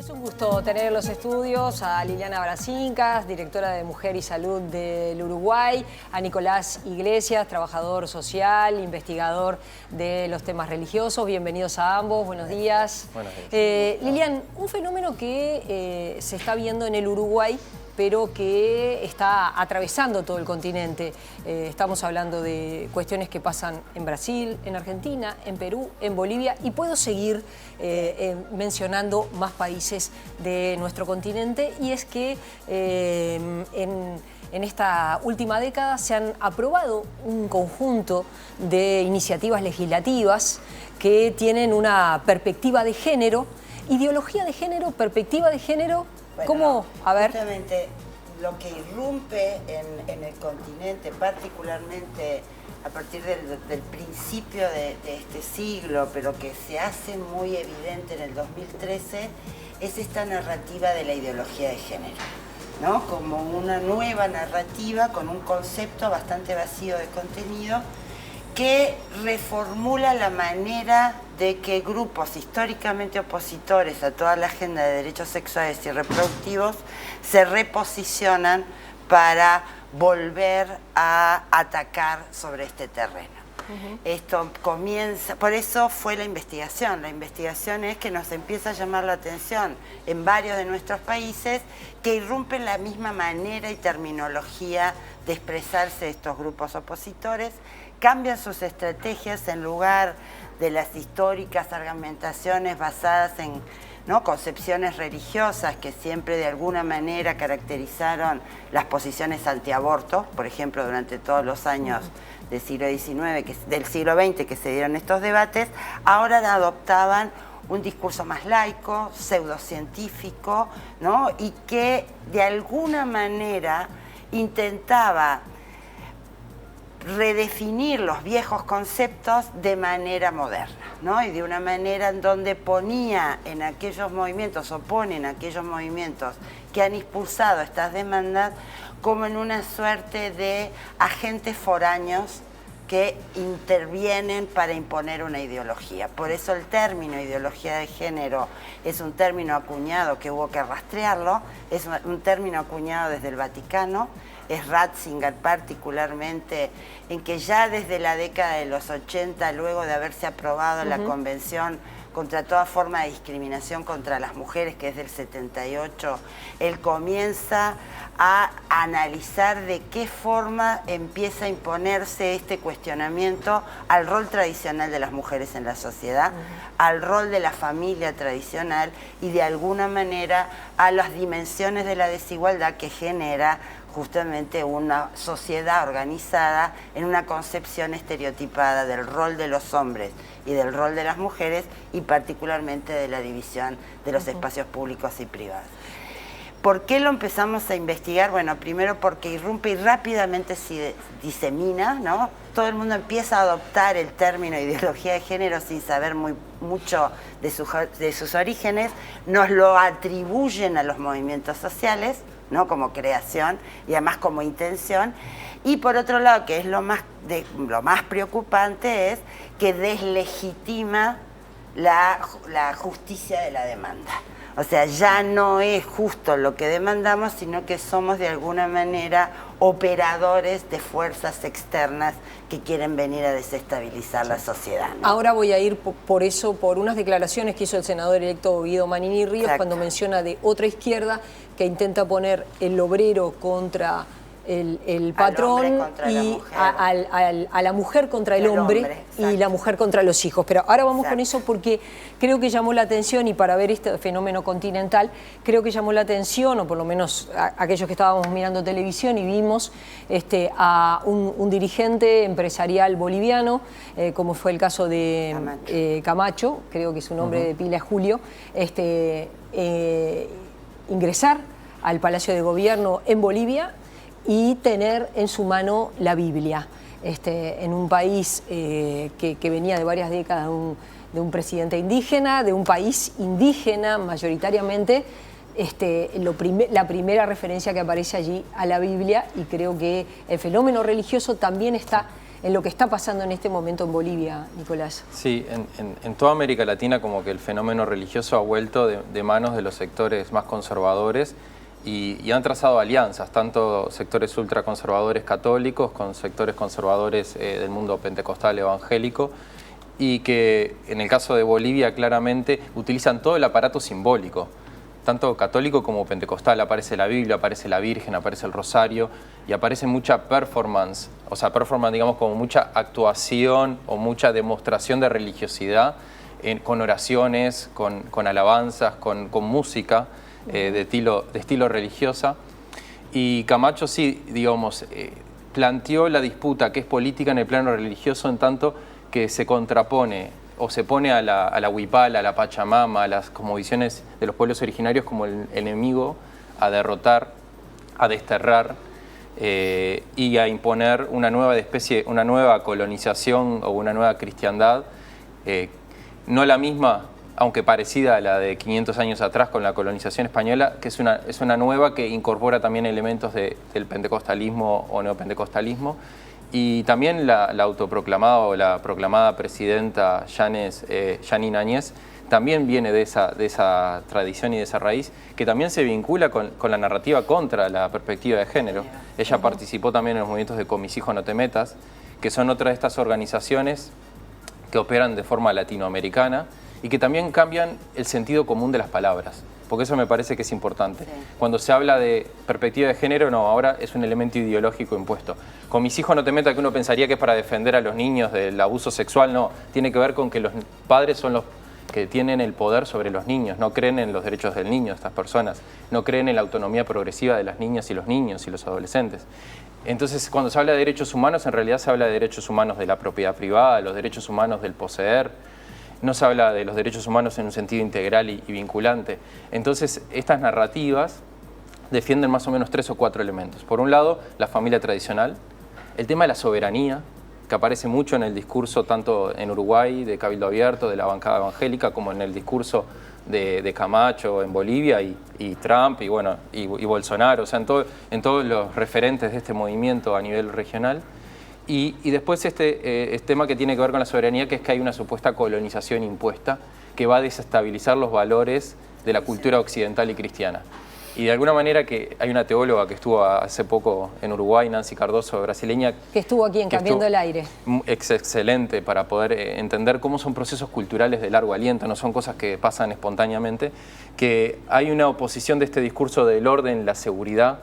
Es un gusto tener en los estudios a Liliana Brazincas, directora de Mujer y Salud del Uruguay, a Nicolás Iglesias, trabajador social, investigador de los temas religiosos. Bienvenidos a ambos, buenos días. Buenos días. Lilian, un fenómeno que se está viendo en el Uruguay, pero que está atravesando todo el continente. Estamos hablando de cuestiones que pasan en Brasil, en Argentina, en Perú, en Bolivia, y puedo seguir mencionando más países de nuestro continente, y es que en esta última década se han aprobado un conjunto de iniciativas legislativas que tienen una perspectiva de género, ideología de género, perspectiva de género. Bueno, ¿Cómo? A ver. Justamente lo que irrumpe en el continente, particularmente a partir del principio de este siglo, pero que se hace muy evidente en el 2013, es esta narrativa de la ideología de género, ¿no? Como una nueva narrativa con un concepto bastante vacío de contenido que reformula la manera de que grupos históricamente opositores a toda la agenda de derechos sexuales y reproductivos se reposicionan para volver a atacar sobre este terreno. Esto comienza, por eso fue la investigación. La investigación es que nos empieza a llamar la atención en varios de nuestros países que irrumpen la misma manera y terminología de expresarse de estos grupos opositores, cambian sus estrategias en lugar de las históricas argumentaciones basadas en concepciones religiosas que siempre de alguna manera caracterizaron las posiciones antiaborto, por ejemplo, durante todos los años del siglo XIX, del siglo XX que se dieron estos debates, ahora adoptaban un discurso más laico, pseudocientífico, ¿no? Y que de alguna manera intentaba redefinir los viejos conceptos de manera moderna, ¿no? Y de una manera en donde ponía en aquellos movimientos, o pone en aquellos movimientos que han impulsado estas demandas como en una suerte de agentes foráneos que intervienen para imponer una ideología. Por eso el término ideología de género es un término acuñado que hubo que rastrearlo, es un término acuñado desde el Vaticano, es Ratzinger particularmente, en que ya desde la década de los 80, luego de haberse aprobado la Convención contra toda forma de discriminación contra las mujeres, que es del 78, él comienza a analizar de qué forma empieza a imponerse este cuestionamiento al rol tradicional de las mujeres en la sociedad, al rol de la familia tradicional y de alguna manera a las dimensiones de la desigualdad que genera justamente una sociedad organizada en una concepción estereotipada del rol de los hombres y del rol de las mujeres, y particularmente de la división de los espacios públicos y privados. ¿Por qué lo empezamos a investigar? Bueno, primero porque irrumpe y rápidamente se disemina, ¿no? Todo el mundo empieza a adoptar el término ideología de género sin saber mucho de sus orígenes, nos lo atribuyen a los movimientos sociales, ¿no? Como creación y además como intención. Y por otro lado, que es lo más preocupante, es que deslegitima la justicia de la demanda. O sea, ya no es justo lo que demandamos, sino que somos de alguna manera operadores de fuerzas externas que quieren venir a desestabilizar la sociedad, ¿no? Ahora voy a ir por eso, por unas declaraciones que hizo el senador electo Guido Manini Ríos. Exacto. Cuando menciona de otra izquierda que intenta poner el obrero contra el patrón y a la mujer contra el hombre y la mujer contra los hijos. Pero ahora vamos con eso porque creo que llamó la atención, y para ver este fenómeno continental, creo que llamó la atención, o por lo menos aquellos que estábamos mirando televisión y vimos a un dirigente empresarial boliviano, como fue el caso de Camacho, creo que su nombre de pila es Julio, ingresar al Palacio de Gobierno en Bolivia y tener en su mano la Biblia, en un país que venía de varias décadas de un presidente indígena, de un país indígena mayoritariamente. La primera referencia que aparece allí a la Biblia, y creo que el fenómeno religioso también está en lo que está pasando en este momento en Bolivia, Nicolás. Sí, en toda América Latina como que el fenómeno religioso ha vuelto de manos de los sectores más conservadores y han trazado alianzas, tanto sectores ultraconservadores católicos con sectores conservadores del mundo pentecostal evangélico, y que en el caso de Bolivia claramente utilizan todo el aparato simbólico, tanto católico como pentecostal. Aparece la Biblia, aparece la Virgen, aparece el Rosario y aparece mucha performance, o sea, performance digamos como mucha actuación o mucha demostración de religiosidad con oraciones, con alabanzas, con música de estilo religiosa. Y Camacho sí, digamos, planteó la disputa que es política en el plano religioso en tanto que se contrapone o se pone a la huipala, a la Pachamama, a las cosmovisiones de los pueblos originarios como el enemigo a derrotar, a desterrar y a imponer una nueva colonización o una nueva cristiandad, no la misma, aunque parecida a la de 500 años atrás con la colonización española, que es una nueva que incorpora también elementos del pentecostalismo o neopentecostalismo. Y también la autoproclamada o la proclamada presidenta Yanine Áñez también viene de esa tradición y de esa raíz, que también se vincula con la narrativa contra la perspectiva de género. Ella participó también en los movimientos de Con mis hijos no te metas, que son otra de estas organizaciones que operan de forma latinoamericana y que también cambian el sentido común de las palabras, porque eso me parece que es importante. Sí. Cuando se habla de perspectiva de género, no, ahora es un elemento ideológico impuesto. Con mis hijos no te metas, que uno pensaría que es para defender a los niños del abuso sexual, no, tiene que ver con que los padres son los que tienen el poder sobre los niños, no creen en los derechos del niño, estas personas, no creen en la autonomía progresiva de las niñas y los niños y los adolescentes. Entonces, cuando se habla de derechos humanos, en realidad se habla de derechos humanos de la propiedad privada, los derechos humanos del poseer. No se habla de los derechos humanos en un sentido integral y vinculante. Entonces, estas narrativas defienden más o menos 3 o 4 elementos. Por un lado, la familia tradicional, el tema de la soberanía, que aparece mucho en el discurso tanto en Uruguay, de Cabildo Abierto, de la bancada evangélica, como en el discurso de Camacho en Bolivia y Trump y Bolsonaro, o sea, en todos los referentes de este movimiento a nivel regional. Y después este tema que tiene que ver con la soberanía, que es que hay una supuesta colonización impuesta que va a desestabilizar los valores de la cultura occidental y cristiana. Y de alguna manera que hay una teóloga que estuvo hace poco en Uruguay, Nancy Cardoso, brasileña. Que estuvo aquí en Cambiando el Aire. Excelente para poder entender cómo son procesos culturales de largo aliento, no son cosas que pasan espontáneamente, que hay una oposición de este discurso del orden, la seguridad,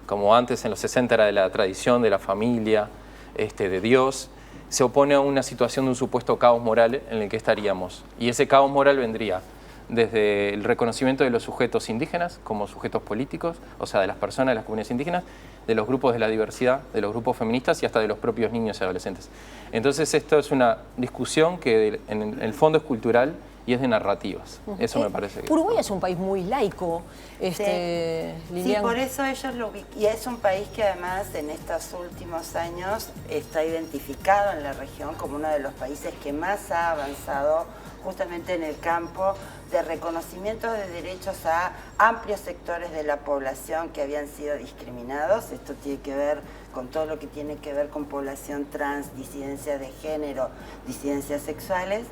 como antes en los 60 era de la tradición, de la familia, de Dios, se opone a una situación de un supuesto caos moral en el que estaríamos. Y ese caos moral vendría desde el reconocimiento de los sujetos indígenas como sujetos políticos, o sea, de las personas de las comunidades indígenas, de los grupos de la diversidad, de los grupos feministas y hasta de los propios niños y adolescentes. Entonces, esto es una discusión que en el fondo es cultural y es de narrativas. Eso me parece que... Uruguay es un país muy laico, Sí, por eso ellos lo ubican. Y es un país que además en estos últimos años está identificado en la región como uno de los países que más ha avanzado justamente en el campo de reconocimiento de derechos a amplios sectores de la población que habían sido discriminados. Esto tiene que ver con todo lo que tiene que ver con población trans, disidencias de género, disidencias sexuales.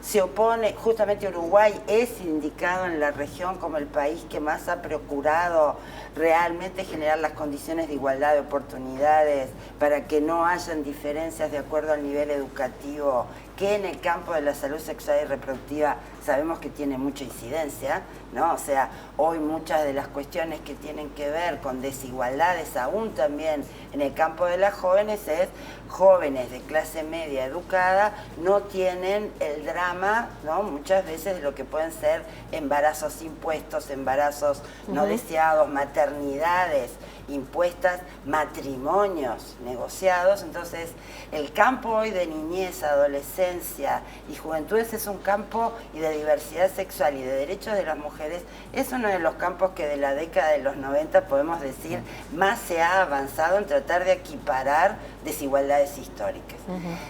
Se opone, justamente Uruguay es indicado en la región como el país que más ha procurado realmente generar las condiciones de igualdad de oportunidades para que no hayan diferencias de acuerdo al nivel educativo, que en el campo de la salud sexual y reproductiva sabemos que tiene mucha incidencia, ¿no? O sea, hoy muchas de las cuestiones que tienen que ver con desigualdades, aún también en el campo de las jóvenes, es jóvenes de clase media educada no tienen el drama, ¿no? Muchas veces de lo que pueden ser embarazos impuestos, embarazos no deseados, maternidades impuestas, matrimonios negociados. Entonces, el campo hoy de niñez, adolescencia y juventudes es un campo y de diversidad sexual y de derechos de las mujeres mujeres, es uno de los campos que de la década de los 90 podemos decir más se ha avanzado en tratar de equiparar desigualdades históricas.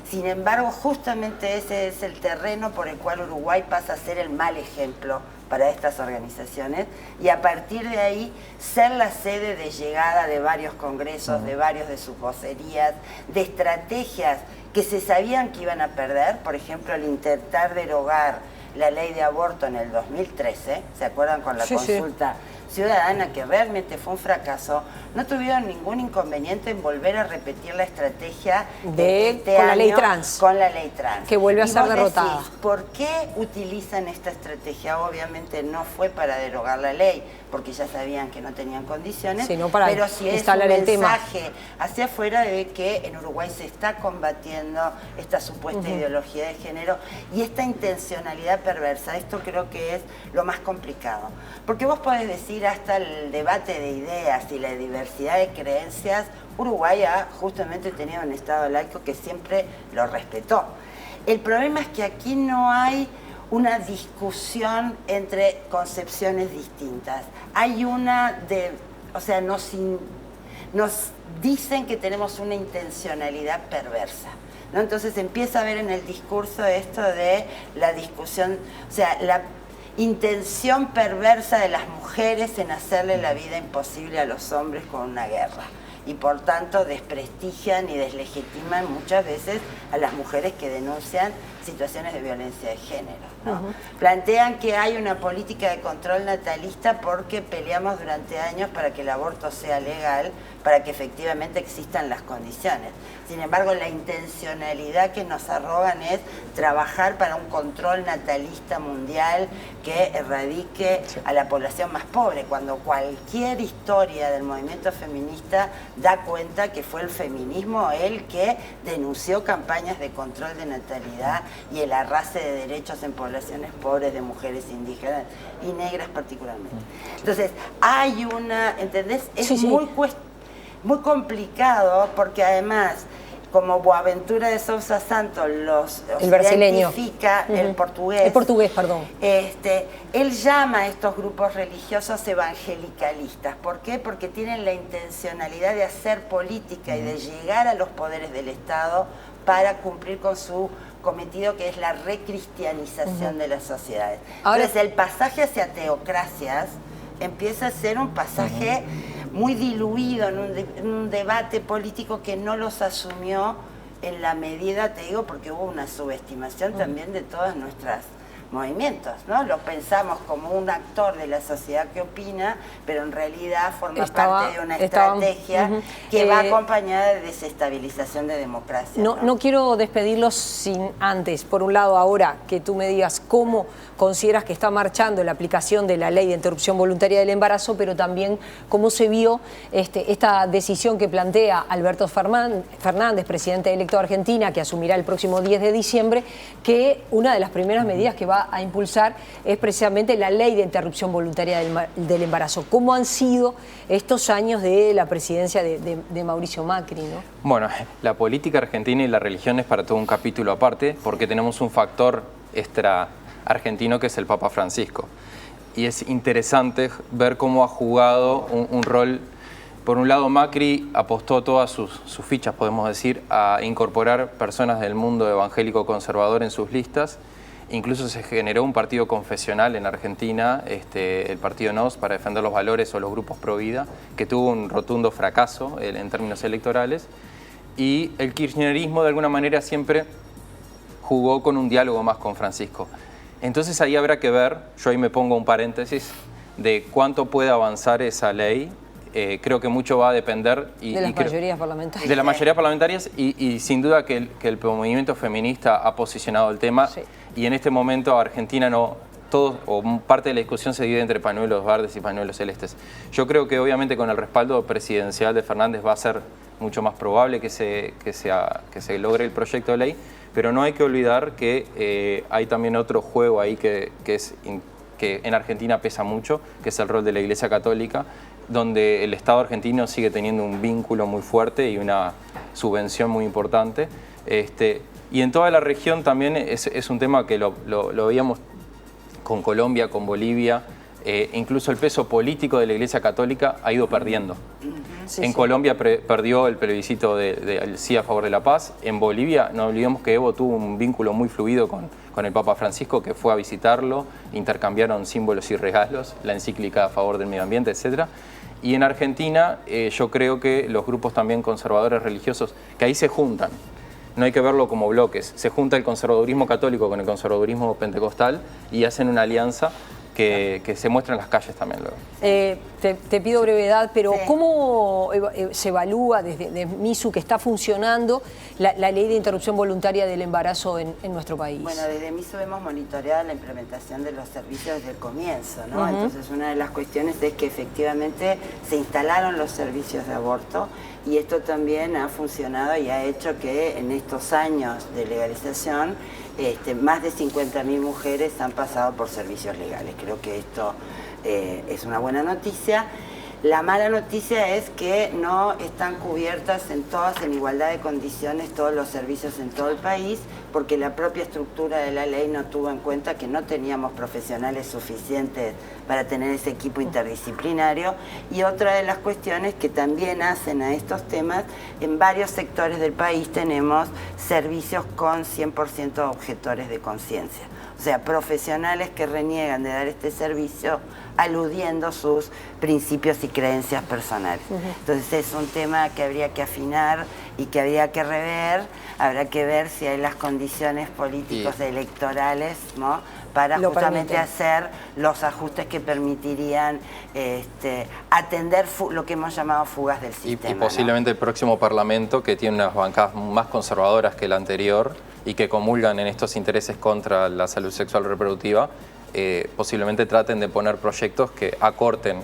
Sin embargo, justamente ese es el terreno por el cual Uruguay pasa a ser el mal ejemplo para estas organizaciones y a partir de ahí ser la sede de llegada de varios congresos, de varios de sus vocerías, de estrategias que se sabían que iban a perder, por ejemplo, el intentar derogar la ley de aborto en el 2013, ¿se acuerdan con la consulta ciudadana, que realmente fue un fracaso? No tuvieron ningún inconveniente en volver a repetir la estrategia con la ley trans. Con la ley trans. Que vuelve a ser derrotada. Decís, ¿por qué utilizan esta estrategia? Obviamente no fue para derogar la ley, porque ya sabían que no tenían condiciones, sino para pero sí es un mensaje hacia afuera de que en Uruguay se está combatiendo esta supuesta ideología de género y esta intencionalidad perversa. Esto creo que es lo más complicado. Porque vos podés decir hasta el debate de ideas y la diversidad de creencias, Uruguay ha justamente tenido un Estado laico que siempre lo respetó. El problema es que aquí no hay una discusión entre concepciones distintas. Hay una de, o sea, nos dicen que tenemos una intencionalidad perversa, ¿no? Entonces empieza a ver en el discurso esto de la discusión, o sea, la intención perversa de las mujeres en hacerle la vida imposible a los hombres con una guerra. Y por tanto desprestigian y deslegitiman muchas veces a las mujeres que denuncian situaciones de violencia de género, ¿no? Plantean que hay una política de control natalista porque peleamos durante años para que el aborto sea legal, para que efectivamente existan las condiciones. Sin embargo, la intencionalidad que nos arrogan es trabajar para un control natalista mundial que erradique a la población más pobre, cuando cualquier historia del movimiento feminista da cuenta que fue el feminismo el que denunció campañas de control de natalidad y el arrase de derechos en poblaciones pobres de mujeres indígenas y negras particularmente. Entonces, hay una, ¿entendés? Es muy complicado porque además, como Boaventura de Sousa Santos el brasileño identifica el portugués. El portugués, perdón. Él llama a estos grupos religiosos evangelicalistas. ¿Por qué? Porque tienen la intencionalidad de hacer política y de llegar a los poderes del Estado para cumplir con su cometido, que es la recristianización de las sociedades. Ahora, entonces, el pasaje hacia teocracias empieza a ser un pasaje muy diluido en un debate político que no los asumió en la medida, te digo, porque hubo una subestimación también de todos nuestros movimientos, ¿no? Lo pensamos como un actor de la sociedad que opina, pero en realidad forma parte de una estrategia que va acompañada de desestabilización de democracia. No quiero despedirlos sin antes, por un lado, ahora que tú me digas cómo consideras que está marchando la aplicación de la ley de interrupción voluntaria del embarazo, pero también cómo se vio esta decisión que plantea Alberto Fernández, presidente electo de Argentina, que asumirá el próximo 10 de diciembre, que una de las primeras medidas que va a impulsar es precisamente la ley de interrupción voluntaria del embarazo. ¿Cómo han sido estos años de la presidencia de Mauricio Macri, ¿no? Bueno, la política argentina y la religión es para todo un capítulo aparte, porque tenemos un factor extra argentino que es el Papa Francisco. Y es interesante ver cómo ha jugado un rol. Por un lado, Macri apostó todas sus fichas, podemos decir, a incorporar personas del mundo evangélico conservador en sus listas. Incluso se generó un partido confesional en Argentina, el partido NOS, para defender los valores o los grupos pro vida, que tuvo un rotundo fracaso en términos electorales. Y el kirchnerismo, de alguna manera, siempre jugó con un diálogo más con Francisco. Entonces ahí habrá que ver, yo ahí me pongo un paréntesis, de cuánto puede avanzar esa ley. Creo que mucho va a depender de las mayorías parlamentarias. De las mayorías parlamentarias y sin duda que el movimiento feminista ha posicionado el tema. Sí. Y en este momento Argentina parte de la discusión se divide entre pañuelos verdes y pañuelos celestes. Yo creo que obviamente con el respaldo presidencial de Fernández va a ser mucho más probable que se logre el proyecto de ley, pero no hay que olvidar que hay también otro juego ahí que en Argentina pesa mucho, que es el rol de la Iglesia Católica, donde el Estado argentino sigue teniendo un vínculo muy fuerte y una subvención muy importante. Y en toda la región también es un tema que lo veíamos con Colombia, con Bolivia, incluso el peso político de la Iglesia Católica ha ido perdiendo. Sí, en Colombia perdió el plebiscito del sí a favor de la paz. En Bolivia, no olvidemos que Evo tuvo un vínculo muy fluido con el Papa Francisco, que fue a visitarlo, intercambiaron símbolos y regalos, la encíclica a favor del medio ambiente, etc. Y en Argentina yo creo que los grupos también conservadores religiosos, que ahí se juntan, no hay que verlo como bloques, se junta el conservadurismo católico con el conservadurismo pentecostal y hacen una alianza que se muestra en las calles también luego. Te pido brevedad, pero Sí. ¿cómo se evalúa desde MISU que está funcionando la ley de interrupción voluntaria del embarazo en nuestro país? Bueno, desde MISU hemos monitoreado la implementación de los servicios desde el comienzo, ¿no? Entonces, una de las cuestiones es que efectivamente se instalaron los servicios de aborto y esto también ha funcionado y ha hecho que en estos años de legalización más de 50.000 mujeres han pasado por servicios legales. Creo que esto es una buena noticia. La mala noticia es que no están cubiertas en igualdad de condiciones todos los servicios en todo el país, porque la propia estructura de la ley no tuvo en cuenta que no teníamos profesionales suficientes para tener ese equipo interdisciplinario. Y otra de las cuestiones que también hacen a estos temas, en varios sectores del país tenemos servicios con 100% objetores de conciencia. O sea, profesionales que reniegan de dar este servicio aludiendo sus principios y creencias personales. Entonces es un tema que habría que afinar y que habría que rever. Habrá que ver si hay las condiciones políticos electorales, ¿no?, para justamente hacer los ajustes que permitirían atender lo que hemos llamado fugas del sistema. Y posiblemente, ¿no?, el próximo Parlamento, que tiene unas bancadas más conservadoras que el anterior y que comulgan en estos intereses contra la salud sexual reproductiva, posiblemente traten de poner proyectos que acorten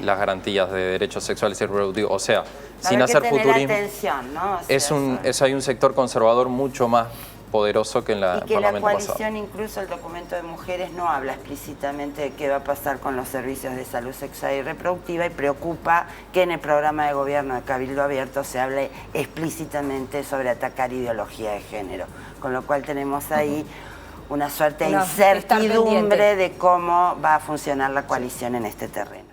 las garantías de derechos sexuales y reproductivos. O sea, sin hacer futurismo, atención, ¿no? O sea, hay un sector conservador mucho más poderoso que en la Parlamento Parlamento pasado. Y que la coalición, pasado. incluso el documento de mujeres, no habla explícitamente de qué va a pasar con los servicios de salud sexual y reproductiva, y preocupa que en el programa de gobierno de Cabildo Abierto se hable explícitamente sobre atacar ideología de género. Con lo cual tenemos ahí una suerte de incertidumbre de cómo va a funcionar la coalición en este terreno.